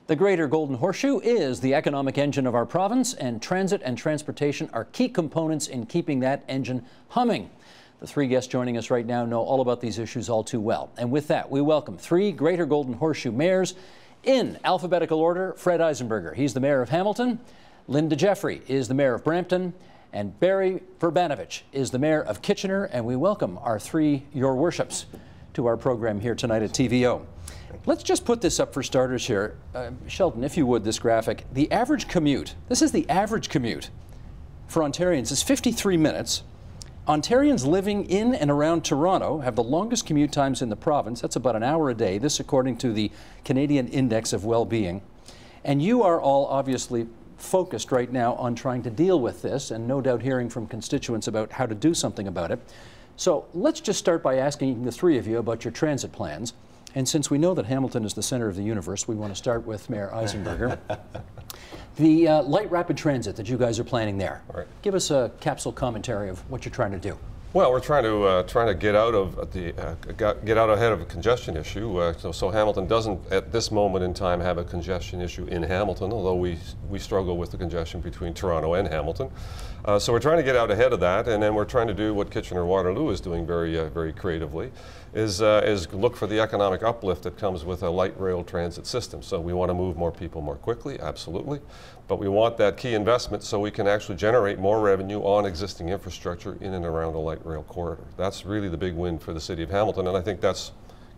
The Greater Golden Horseshoe is the economic engine of our province, and transit and transportation are key components in keeping that engine humming. The three guests joining us right now know all about these issues all too well. And with that, we welcome three Greater Golden Horseshoe mayors in alphabetical order. Fred Eisenberger, he's the mayor of Hamilton. Linda Jeffrey is the mayor of Brampton. And Barry Verbanovich is the mayor of Kitchener. And we welcome our three your worships to our program here tonight at TVO. Let's just put this up for starters here. Sheldon, if you would, this graphic. The average commute, this is the average commute for Ontarians, is 53 minutes. Ontarians living in and around Toronto have the longest commute times in the province. That's about an hour a day. This according to the Canadian Index of Well-Being. And you are all obviously focused right now on trying to deal with this, and no doubt hearing from constituents about how to do something about it. So let's just start by asking the three of you about your transit plans. And since we know that Hamilton is the center of the universe, we want to start with Mayor Eisenberger. The light rapid transit that you guys are planning there. Right. Give us a capsule commentary of what you're trying to do. Well, we're trying to get out of get out ahead of a congestion issue. So Hamilton doesn't, at this moment in time, have a congestion issue in Hamilton, although we struggle with the congestion between Toronto and Hamilton. So we're trying to get out ahead of that, and then we're trying to do what Kitchener-Waterloo is doing very creatively, is look for the economic uplift that comes with a light rail transit system. So we want to move more people more quickly, absolutely, but we want that key investment so we can actually generate more revenue on existing infrastructure in and around a light rail corridor. That's really the big win for the city of Hamilton, and I think that's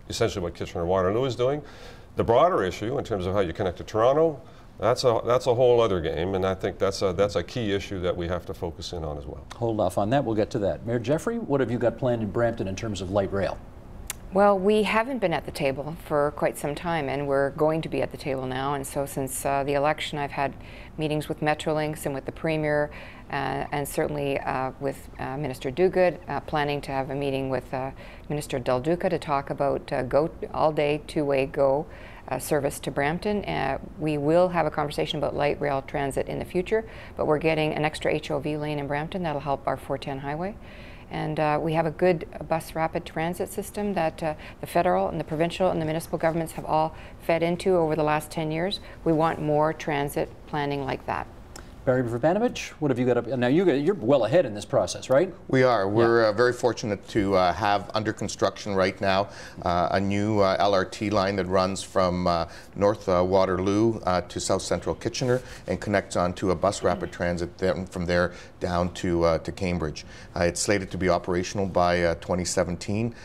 essentially what Kitchener-Waterloo is doing. The broader issue in terms of how you connect to Toronto, that's a whole other game, and I think that's a key issue that we have to focus in on as well. Hold off on that. We'll get to that. Mayor Jeffrey, what have you got planned in Brampton in terms of light rail? Well, we haven't been at the table for quite some time, and we're going to be at the table now. And so since the election, I've had meetings with Metrolinx and with the Premier, and certainly with Minister Duguid, planning to have a meeting with Minister Del Duca to talk about go all-day, two-way go service to Brampton. We will have a conversation about light rail transit in the future, but we're getting an extra HOV lane in Brampton that'll help our 410 highway. And we have a good bus rapid transit system that the federal and the provincial and the municipal governments have all fed into over the last 10 years. We want more transit planning like that. Barry Verbanovich, what have you got up? Now you're well ahead in this process, right? We are. We're very fortunate to have under construction right now a new LRT line that runs from North Waterloo to South Central Kitchener and connects onto a bus rapid transit from there down to Cambridge. It's slated to be operational by 2017.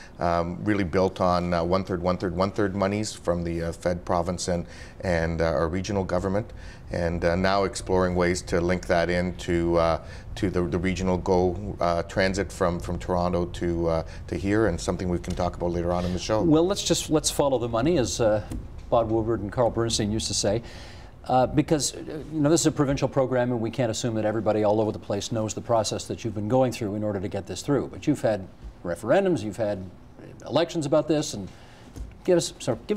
Really built on one-third monies from the Fed, province, and our regional government. And now exploring ways to link that into the regional GO transit from Toronto to here, and something we can talk about later on in the show. Well, let's follow the money, as Bob Woodward and Carl Bernstein used to say, because you know, this is a provincial program, and we can't assume that everybody all over the place knows the process that you've been going through in order to get this through. But you've had referendums, you've had elections about this, and give us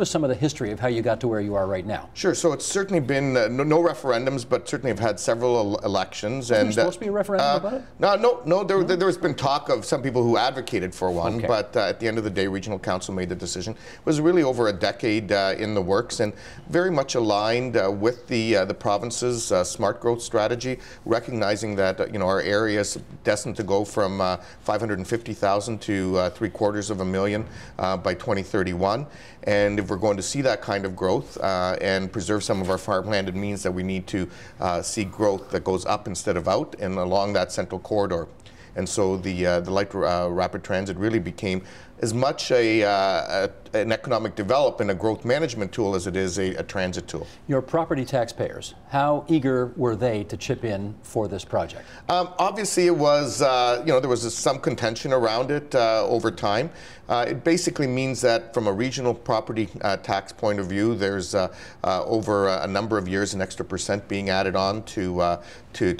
some of the history of how you got to where you are right now. Sure. So it's certainly been no referendums, but certainly have had several elections. Wasn't there supposed to be a referendum about it? No. There's been talk of some people who advocated for one, okay. But at the end of the day, regional council made the decision. It was really over a decade in the works, and very much aligned with the province's smart growth strategy, recognizing that our area is destined to go from 550,000 to 750,000 by 2031. And if we're going to see that kind of growth and preserve some of our farmland, it means that we need to see growth that goes up instead of out and along that central corridor. And so the light rapid transit really became as much an economic development, a growth management tool as it is a transit tool. Your property taxpayers, how eager were they to chip in for this project? Obviously, it was, there was some contention around it over time. It basically means that from a regional property tax point of view, there's over a number of years an extra % being added on to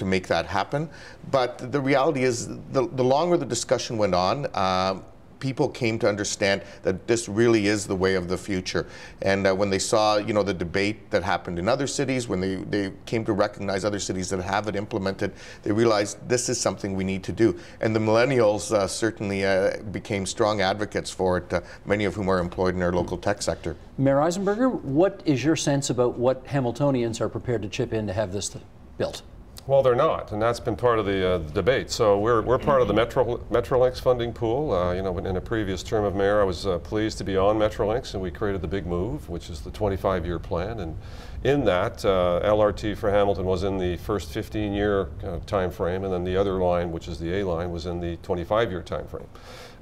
make that happen. But the reality is, the longer the discussion went on, people came to understand that this really is the way of the future. And when they saw, the debate that happened in other cities, when they came to recognize other cities that have it implemented, they realized this is something we need to do. And the millennials certainly became strong advocates for it, many of whom are employed in our local tech sector. Mayor Eisenberger, what is your sense about what Hamiltonians are prepared to chip in to have this built? Well, they're not, and that's been part of the debate. So we're part of the Metrolinx funding pool. In a previous term of mayor, I was pleased to be on Metrolinx, and we created the big move, which is the 25-year plan. And in that, LRT for Hamilton was in the first 15-year time frame, and then the other line, which is the A line, was in the 25-year time frame.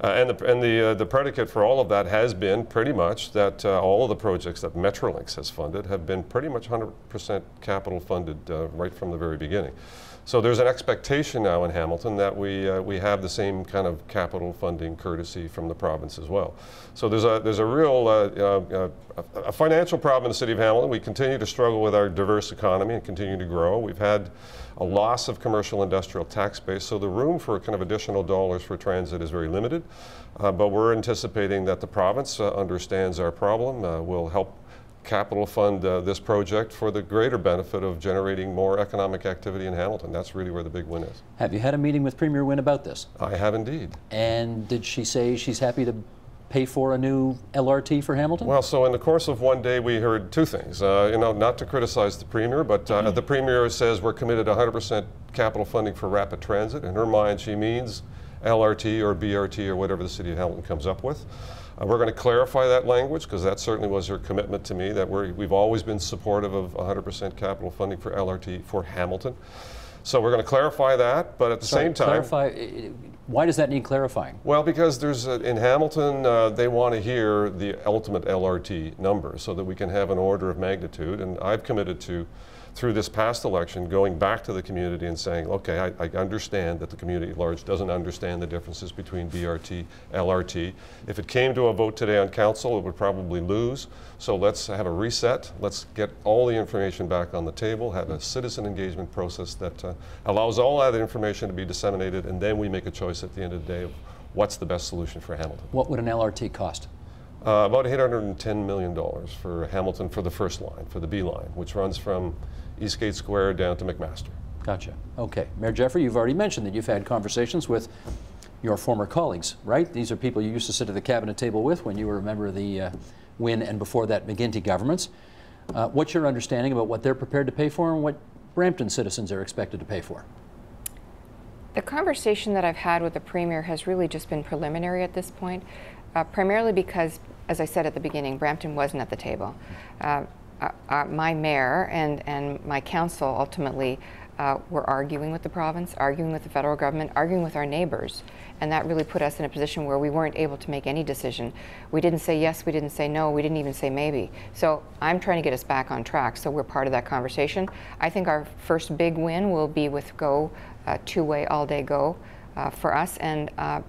And the predicate for all of that has been pretty much that all of the projects that Metrolinx has funded have been pretty much 100% capital funded right from the very beginning. So there's an expectation now in Hamilton that we have the same kind of capital funding courtesy from the province as well. So there's a real a financial problem in the city of Hamilton. We continue to struggle with our diverse economy and continue to grow. We've had a loss of commercial industrial tax base, so the room for kind of additional dollars for transit is very limited. But we're anticipating that the province understands our problem, will help capital fund this project for the greater benefit of generating more economic activity in Hamilton. That's really where the big win is. Have you had a meeting with Premier Wynne about this? I have indeed. And did she say she's happy to pay for a new LRT for Hamilton? Well, so in the course of one day, we heard two things. Not to criticize the Premier, but the Premier says we're committed to 100% capital funding for rapid transit. In her mind, she means LRT or BRT or whatever the city of Hamilton comes up with. We're going to clarify that language, because that certainly was her commitment to me, that we've always been supportive of 100% capital funding for LRT for Hamilton. So we're going to clarify that, but at the same time... Why does that need clarifying? Well, because there's in Hamilton, they want to hear the ultimate LRT number so that we can have an order of magnitude. And I've committed to, through this past election, going back to the community and saying, okay, I understand that the community at large doesn't understand the differences between BRT, LRT. If it came to a vote today on council, it would probably lose. So let's have a reset. Let's get all the information back on the table, have a citizen engagement process that allows all that information to be disseminated, and then we make a choice at the end of the day of what's the best solution for Hamilton. What would an LRT cost? About $810 million for Hamilton for the first line, for the B line, which runs from Eastgate Square down to McMaster. Gotcha. Okay. Mayor Jeffrey, you've already mentioned that you've had conversations with your former colleagues, right? These are people you used to sit at the cabinet table with when you were a member of the Wynne and before that McGuinty governments. What's your understanding about what they're prepared to pay for and what Brampton citizens are expected to pay for? The conversation that I've had with the Premier has really just been preliminary at this point, primarily because, as I said at the beginning, Brampton wasn't at the table. My mayor and my council ultimately were arguing with the province, arguing with the federal government, arguing with our neighbors, and that really put us in a position where we weren't able to make any decision. We didn't say yes, we didn't say no, we didn't even say maybe. So I'm trying to get us back on track, so we're part of that conversation. I think our first big win will be with GO, two-way all-day GO for us, and I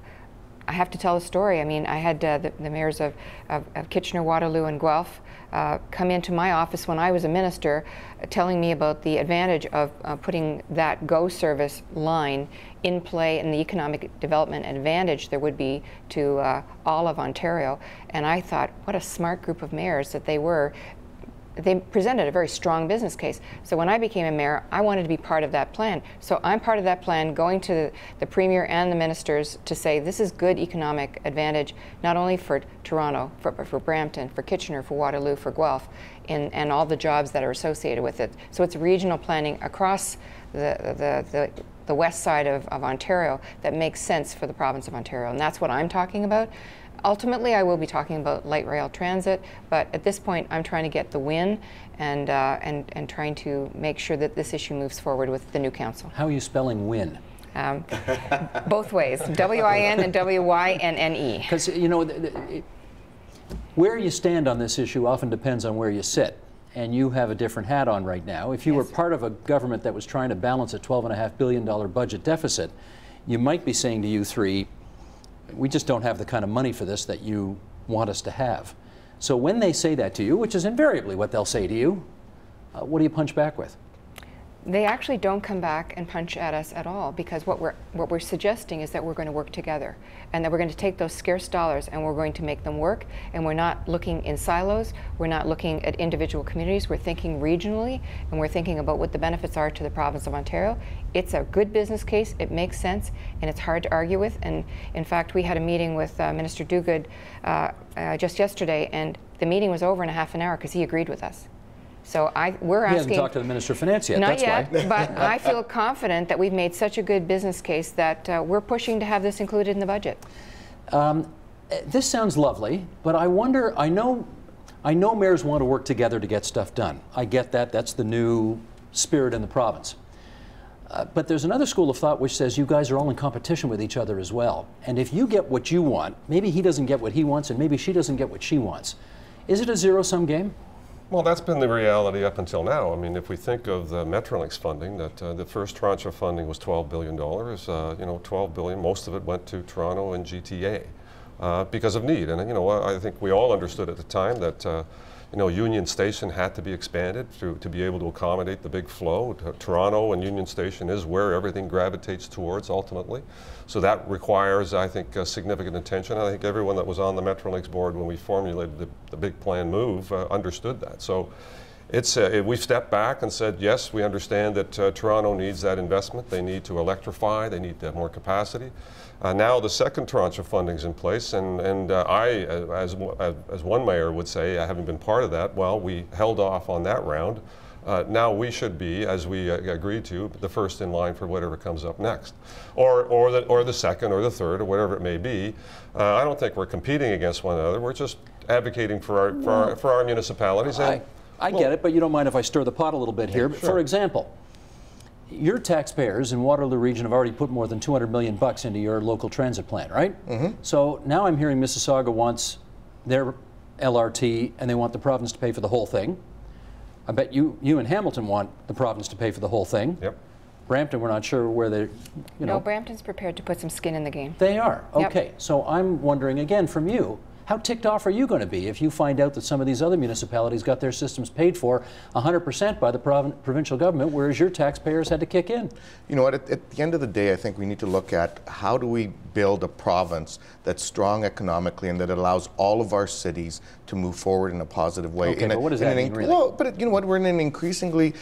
have to tell a story. I mean, I had the mayors of Kitchener, Waterloo, and Guelph come into my office when I was a minister, telling me about the advantage of putting that GO service line in play and the economic development advantage there would be to all of Ontario. And I thought, what a smart group of mayors that they were. They presented a very strong business case. So when I became a mayor, I wanted to be part of that plan. So I'm part of that plan, going to the Premier and the ministers to say this is good economic advantage, not only for Toronto, for Brampton, for Kitchener, for Waterloo, for Guelph, and all the jobs that are associated with it. So it's regional planning across the west side of Ontario that makes sense for the province of Ontario. And that's what I'm talking about. Ultimately, I will be talking about light rail transit, but at this point, I'm trying to get the win and trying to make sure that this issue moves forward with the new council. How are you spelling win? Both ways, W-I-N and W-Y-N-N-E. Because, you know, where you stand on this issue often depends on where you sit. And you have a different hat on right now. If you were part of a government that was trying to balance a $12.5 billion budget deficit, you might be saying to you three, we just don't have the kind of money for this that you want us to have. So when they say that to you, which is invariably what they'll say to you, what do you punch back with? They actually don't come back and punch at us at all, because what we're suggesting is that we're going to work together, and that we're going to take those scarce dollars and we're going to make them work, and we're not looking in silos, we're not looking at individual communities, we're thinking regionally, and we're thinking about what the benefits are to the province of Ontario. It's a good business case, it makes sense, and it's hard to argue with. And in fact, we had a meeting with Minister Duguid just yesterday, and the meeting was over in a half an hour because he agreed with us. So we're asking. He hasn't talked to the Minister of Finance yet. Not that's yet, why. But I feel confident that we've made such a good business case that we're pushing to have this included in the budget. This sounds lovely, but I wonder. I know mayors want to work together to get stuff done. I get that. That's the new spirit in the province. But there's another school of thought which says you guys are all in competition with each other as well. And if you get what you want, maybe he doesn't get what he wants, and maybe she doesn't get what she wants. Is it a zero-sum game? Well, that's been the reality up until now. I mean, if we think of the Metrolinx funding, that the first tranche of funding was $12 billion. You know, $12 billion, most of it went to Toronto and GTA because of need. And you know, I think we all understood at the time that you know, Union Station had to be expanded to be able to accommodate the big flow. Toronto and Union Station is where everything gravitates towards ultimately. So that requires, I think, significant attention. I think everyone that was on the Metrolinx board when we formulated the big plan move understood that. So it's, we've stepped back and said, yes, we understand that Toronto needs that investment. They need to electrify. They need to have more capacity. Now the second tranche of funding is in place, and I, as one mayor would say, having been part of that, well, we held off on that round. Now we should be, as we agreed to, the first in line for whatever comes up next, or the second, or the third, or whatever it may be. I don't think we're competing against one another. We're just advocating for our municipalities. And, I get it, but you don't mind if I stir the pot a little bit here. Sure. For example, your taxpayers in Waterloo Region have already put more than $200 million into your local transit plan, right? Mm-hmm. So now I'm hearing Mississauga wants their LRT and they want the province to pay for the whole thing. I bet you in Hamilton want the province to pay for the whole thing. Yep. Brampton, we're not sure where they're, you know. No, Brampton's prepared to put some skin in the game. They are? Okay. Yep. So I'm wondering again from you, how ticked off are you going to be if you find out that some of these other municipalities got their systems paid for 100% by the provincial government, whereas your taxpayers had to kick in? You know what, at the end of the day, I think we need to look at how do we build a province that's strong economically and that allows all of our cities to move forward in a positive way. Okay, but what does that mean, really? Well, but you know what, we're in an increasingly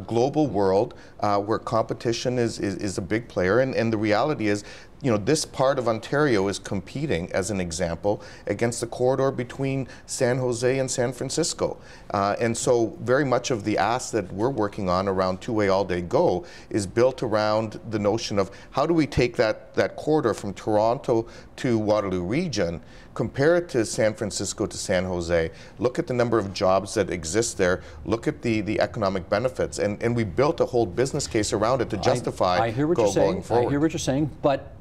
global world where competition is a big player, and the reality is, you know, this part of Ontario is competing, as an example, against the corridor between San Jose and San Francisco. And so very much of the ask that we're working on around two-way all-day go is built around the notion of how do we take that corridor from Toronto to Waterloo Region, compare it to San Francisco to San Jose, look at the number of jobs that exist there, look at the economic benefits, and we built a whole business case around it to justify I hear what going you're saying. forward. I hear what you're saying, but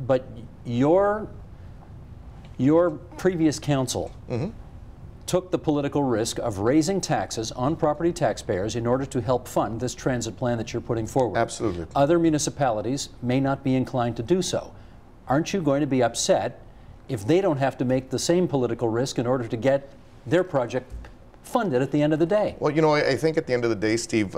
your previous council took the political risk of raising taxes on property taxpayers in order to help fund this transit plan that you're putting forward. Absolutely. Other municipalities may not be inclined to do so. Aren't you going to be upset if they don't have to make the same political risk in order to get their project funded at the end of the day? Well, you know, I think at the end of the day, Steve,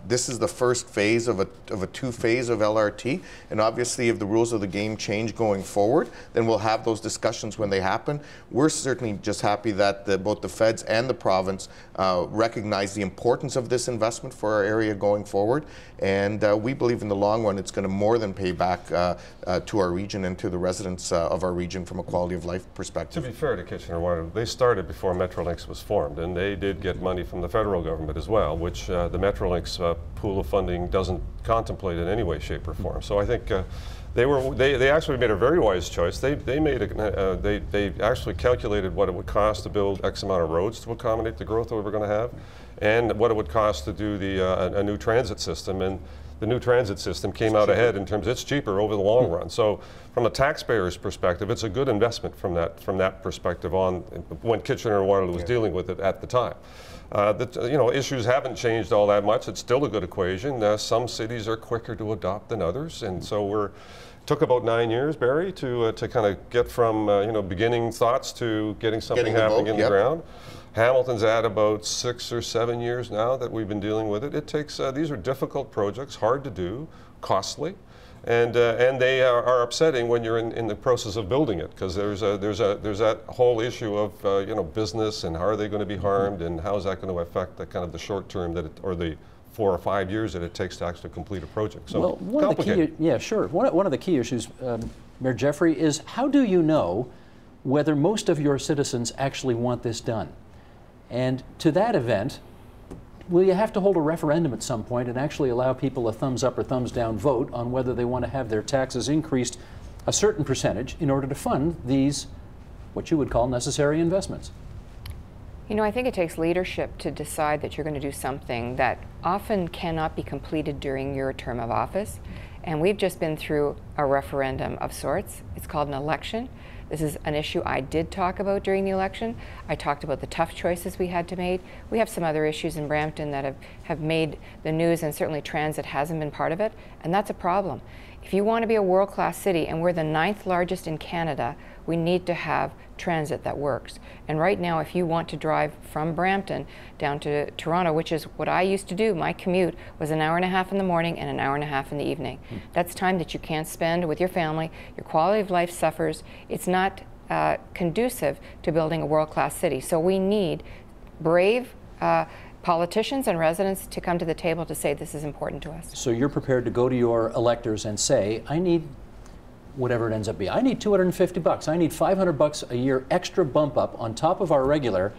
this is the first phase of a two-phase of LRT, and obviously if the rules of the game change going forward, then we'll have those discussions when they happen. We're certainly just happy that both the feds and the province recognize the importance of this investment for our area going forward, and we believe in the long run it's going to more than pay back to our region and to the residents of our region from a quality of life perspective. To be fair to Kitchener-Waterloo, they started before Metrolinx was formed, and they did get money from the federal government as well, which the Metrolinx pool of funding doesn't contemplate in any way, shape, or form. So I think they actually made a very wise choice. They actually calculated what it would cost to build X amount of roads to accommodate the growth that we were going to have, and what it would cost to do a new transit system. And the new transit system came out ahead in terms of it's cheaper over the long run. So from a taxpayer's perspective, it's a good investment from that perspective on when Kitchener-Waterloo was dealing with it at the time. You know, issues haven't changed all that much. It's still a good equation. Some cities are quicker to adopt than others, and so took about 9 years, Barry, to kind of get from you know, beginning thoughts to getting something happening in the ground. Hamilton's at about 6 or 7 years now that we've been dealing with it. It takes, these are difficult projects, hard to do, costly, and they are upsetting when you're in the process of building it, because there's that whole issue of you know, business and how are they going to be harmed and how is that going to affect the kind of the short term that or the 4 or 5 years that it takes to actually complete a project. So well, one of the key, yeah, sure. One of the key issues, Mayor Jeffrey, is how do you know whether most of your citizens actually want this done? And to that event, will you have to hold a referendum at some point and actually allow people a thumbs up or thumbs down vote on whether they want to have their taxes increased a certain percentage in order to fund these, what you would call necessary investments? You know, I think it takes leadership to decide that you're going to do something that often cannot be completed during your term of office. And we've just been through a referendum of sorts. It's called an election. This is an issue I did talk about during the election. I talked about the tough choices we had to make. We have some other issues in Brampton that have made the news, and certainly transit hasn't been part of it, and that's a problem. If you want to be a world-class city, and we're the 9th largest in Canada, we need to have transit that works. And right now, if you want to drive from Brampton down to Toronto, which is what I used to do, my commute was an hour and a half in the morning and an hour and a half in the evening. That's time that you can't spend with your family. Your quality of life suffers. It's not conducive to building a world-class city. So we need brave politicians and residents to come to the table to say this is important to us. So you're prepared to go to your electors and say, I need whatever it ends up being. I need $250. I need $500 a year extra bump up on top of our regular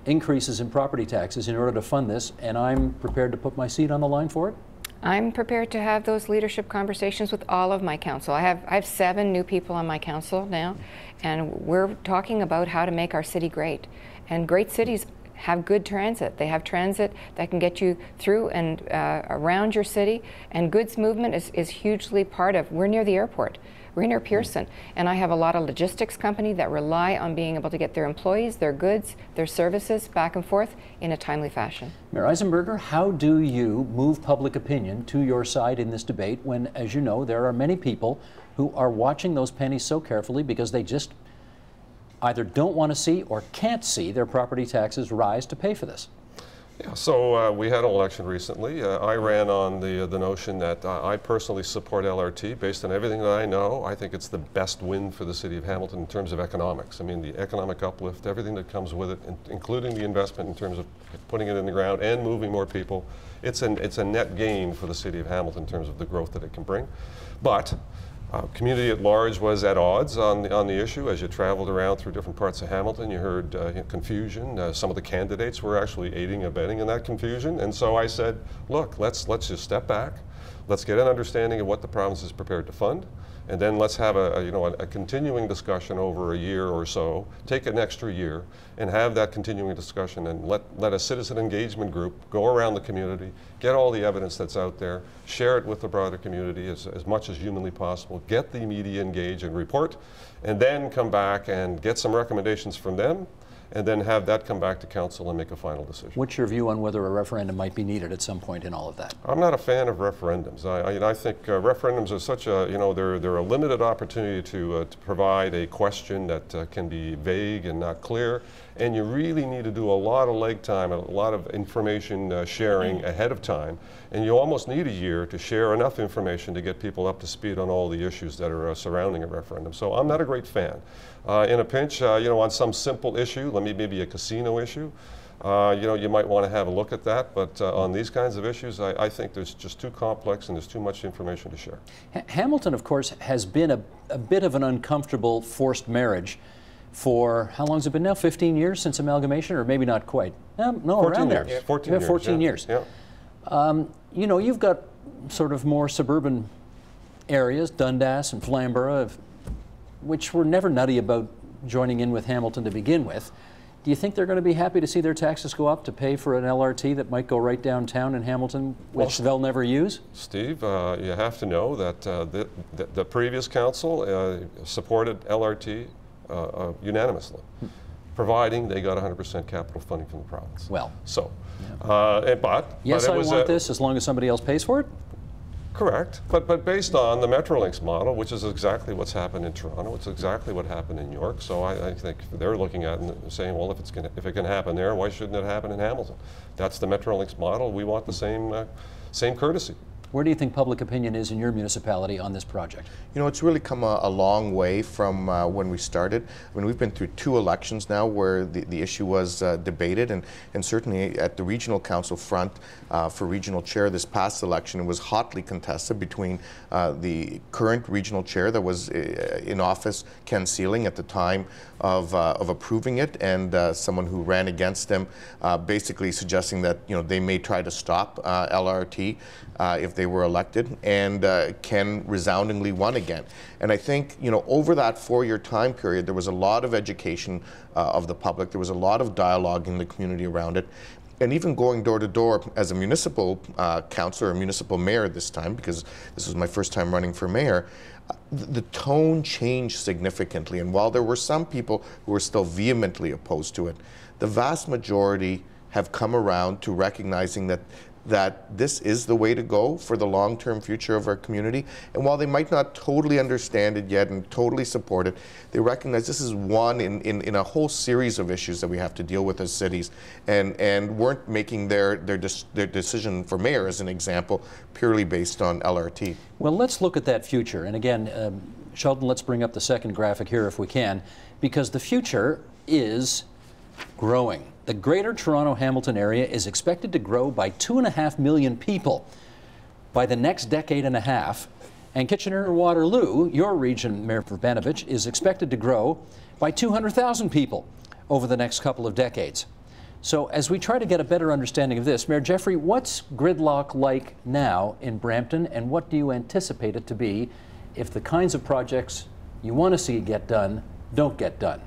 increases in property taxes in order to fund this, and I'm prepared to put my seat on the line for it? I'm prepared to have those leadership conversations with all of my council. I have 7 new people on my council now, and we're talking about how to make our city great. And great cities have good transit. They have transit that can get you through and around your city, and goods movement is hugely part of. We're near the airport. We're near Pearson, and I have a lot of logistics company that rely on being able to get their employees, their goods, their services back and forth in a timely fashion. Mayor Eisenberger, how do you move public opinion to your side in this debate when, as you know, there are many people who are watching those pennies so carefully because they just either don't want to see or can't see their property taxes rise to pay for this? Yeah, so we had an election recently. I ran on the notion that I personally support LRT based on everything that I know. I think it's the best win for the city of Hamilton in terms of economics. I mean, the economic uplift, everything that comes with it, including the investment in terms of putting it in the ground and moving more people. It's a net gain for the city of Hamilton in terms of the growth that it can bring. But community at large was at odds on the issue. As you traveled around through different parts of Hamilton, you heard confusion. Some of the candidates were actually aiding and abetting in that confusion. And so I said, look, let's just step back. Let's get an understanding of what the province is prepared to fund. And then let's have a continuing discussion over a year or so, take an extra year, and have that continuing discussion, and let a citizen engagement group go around the community, get all the evidence that's out there, share it with the broader community as much as humanly possible, get the media engaged and report, and then come back and get some recommendations from them, and then have that come back to council and make a final decision. What's your view on whether a referendum might be needed at some point in all of that? I'm not a fan of referendums. I think referendums are such a, they're a limited opportunity to provide a question that can be vague and not clear, and you really need to do a lot of leg time, a lot of information sharing ahead of time, and you almost need a year to share enough information to get people up to speed on all the issues that are surrounding a referendum. So I'm not a great fan. In a pinch, on some simple issue, maybe a casino issue, you might want to have a look at that, but on these kinds of issues, I think there's just too complex and there's too much information to share. Hamilton, of course, has been a bit of an uncomfortable forced marriage for, how long has it been now, 15 years since amalgamation, or maybe not quite? No, around there. Yeah, 14 years. 14 years. Yeah. You've got sort of more suburban areas, Dundas and Flamborough, which were never nutty about joining in with Hamilton to begin with. Do you think they're going to be happy to see their taxes go up to pay for an LRT that might go right downtown in Hamilton, which they'll never use? Steve, you have to know that the previous council supported LRT unanimously, providing they got 100% capital funding from the province. Well, so, yeah. Yes, I want this as long as somebody else pays for it? Correct, but based on the Metrolinx model, which is exactly what's happened in Toronto, it's exactly what happened in York. So I think they're looking at it and saying, well, if it can happen there, why shouldn't it happen in Hamilton? That's the Metrolinx model. We want the same courtesy. Where do you think public opinion is in your municipality on this project? You know, it's really come a long way from when we started. I mean, we've been through 2 elections now where the issue was debated, and certainly at the regional council front for regional chair this past election, it was hotly contested between the current regional chair that was in office, Ken Sealing, at the time of approving it, and someone who ran against him, basically suggesting that, you know, they may try to stop LRT if they were elected, and Ken resoundingly won again. And I think, you know, over that 4-year time period, there was a lot of education of the public. There was a lot of dialogue in the community around it. And even going door to door as a municipal councillor, or municipal mayor this time, because this was my first time running for mayor, the tone changed significantly. And while there were some people who were still vehemently opposed to it, the vast majority have come around to recognizing that this is the way to go for the long-term future of our community. And while they might not totally understand it yet and totally support it, they recognize this is one in a whole series of issues that we have to deal with as cities, and weren't making their decision for mayor, as an example, purely based on LRT. Well, let's look at that future. And again, Sheldon, let's bring up the second graphic here if we can, because the future is growing. The Greater Toronto-Hamilton area is expected to grow by 2.5 million people by the next decade and a half. And Kitchener-Waterloo, your region, Mayor Verbanovich, is expected to grow by 200,000 people over the next couple of decades. So as we try to get a better understanding of this, Mayor Jeffrey, what's Gridlock like now in Brampton, and what do you anticipate it to be if the kinds of projects you want to see get done don't get done?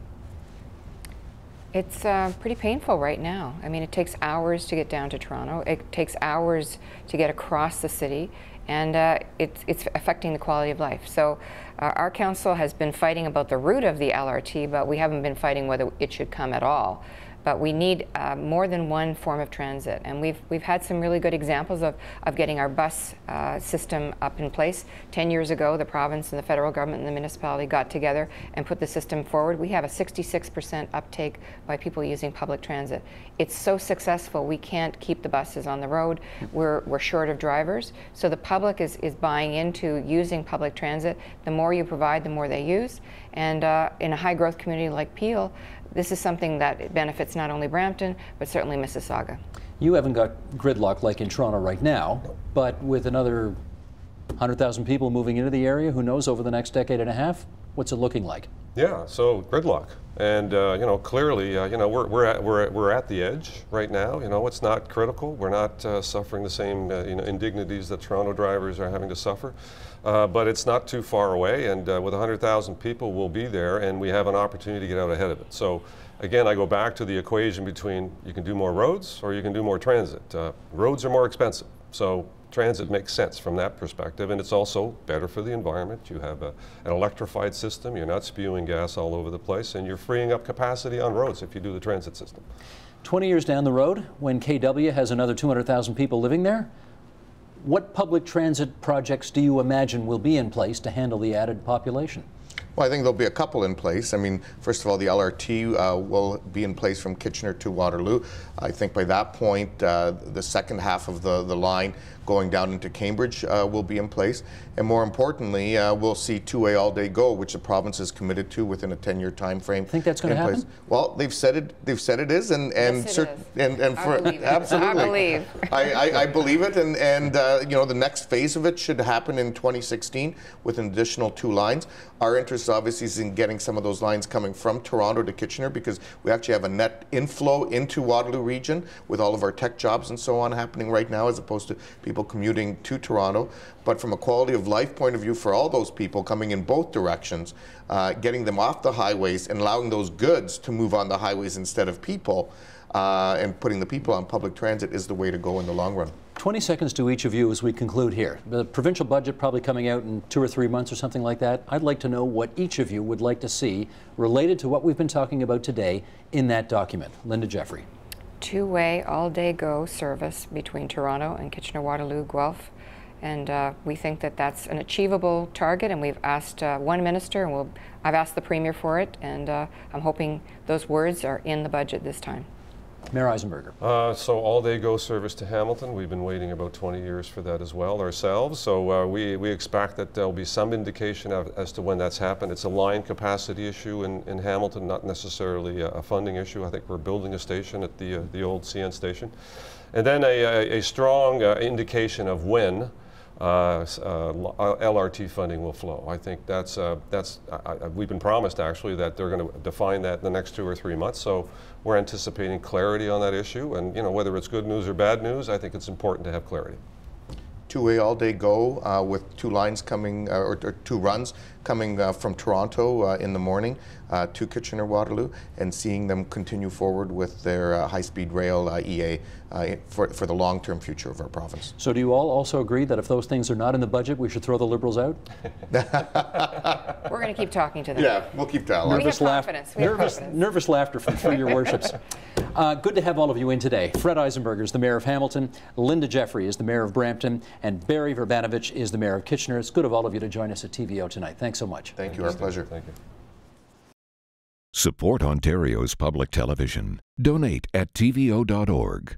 It's pretty painful right now. I mean, it takes hours to get down to Toronto. It takes hours to get across the city, and it's affecting the quality of life. So our council has been fighting about the route of the LRT, but we haven't been fighting whether it should come at all. But we need more than one form of transit, and we've had some really good examples of getting our bus system up in place. 10 years ago, the province and the federal government and the municipality got together and put the system forward. We have a 66% uptake by people using public transit. It's so successful, we can't keep the buses on the road. We're short of drivers, so the public is buying into using public transit. The more you provide, the more they use. And in a high-growth community like Peel, this is something that benefits not only Brampton, but certainly Mississauga. You haven't got gridlock like in Toronto right now, but with another 100,000 people moving into the area, who knows, over the next decade and a half, what's it looking like? Yeah, so gridlock, and you know, clearly, you know, we're at the edge right now. You know, it's not critical. We're not suffering the same you know, indignities that Toronto drivers are having to suffer, but it's not too far away. And with 100,000 people, we'll be there, and we have an opportunity to get out ahead of it. So, again, I go back to the equation between you can do more roads or you can do more transit. Roads are more expensive, so transit makes sense from that perspective, and it's also better for the environment. You have an electrified system, you're not spewing gas all over the place, and you're freeing up capacity on roads if you do the transit system. 20 years down the road, when KW has another 200,000 people living there, what public transit projects do you imagine will be in place to handle the added population? Well, I think there'll be a couple in place. I mean, first of all, the LRT will be in place from Kitchener to Waterloo. I think by that point, the second half of the line going down into Cambridge will be in place. And more importantly, we'll see two-way all-day go, which the province is committed to within a 10-year time frame. Think that's going to happen? Well, they've said it is, and yes, it is. And for, I believe it. absolutely, I believe. I believe it, and you know, the next phase of it should happen in 2016 with an additional 2 lines. Our interest obviously is in getting some of those lines coming from Toronto to Kitchener, because we actually have a net inflow into Waterloo region with all of our tech jobs and so on happening right now, as opposed to people commuting to Toronto. But from a quality of life point of view for all those people coming in both directions, getting them off the highways and allowing those goods to move on the highways instead of people, and putting the people on public transit is the way to go in the long run. 20 seconds to each of you as we conclude here. The provincial budget probably coming out in 2 or 3 months or something like that. I'd like to know what each of you would like to see related to what we've been talking about today in that document. Linda Jeffrey. Two-way all-day go service between Toronto and Kitchener-Waterloo, Guelph, And we think that that's an achievable target, and we've asked one minister, and I've asked the Premier for it, and I'm hoping those words are in the budget this time. Mayor Eisenberger. So all-day GO service to Hamilton, we've been waiting about 20 years for that as well ourselves. So we expect that there'll be some indication as to when that's happened. It's a line capacity issue in Hamilton, not necessarily a funding issue. I think we're building a station at the old CN station. And then a strong indication of when LRT funding will flow. I think we've been promised actually that they're going to define that in the next 2 or 3 months. So we're anticipating clarity on that issue. And whether it's good news or bad news, I think it's important to have clarity. Two-way all-day GO with 2 lines coming, or 2 runs coming from Toronto in the morning to Kitchener-Waterloo, and seeing them continue forward with their high-speed rail EA for the long-term future of our province. So do you all also agree that if those things are not in the budget, we should throw the Liberals out? We're going to keep talking to them. Yeah, we'll keep dialogue. Nervous laughter from 3 your worships. Good to have all of you in today. Fred Eisenberger is the Mayor of Hamilton, Linda Jeffrey is the Mayor of Brampton, and Barry Verbanovich is the Mayor of Kitchener. It's good of all of you to join us at TVO tonight. Thanks so much. Thank you. Our pleasure. Thank you. Support Ontario's public television. Donate at tvo.org.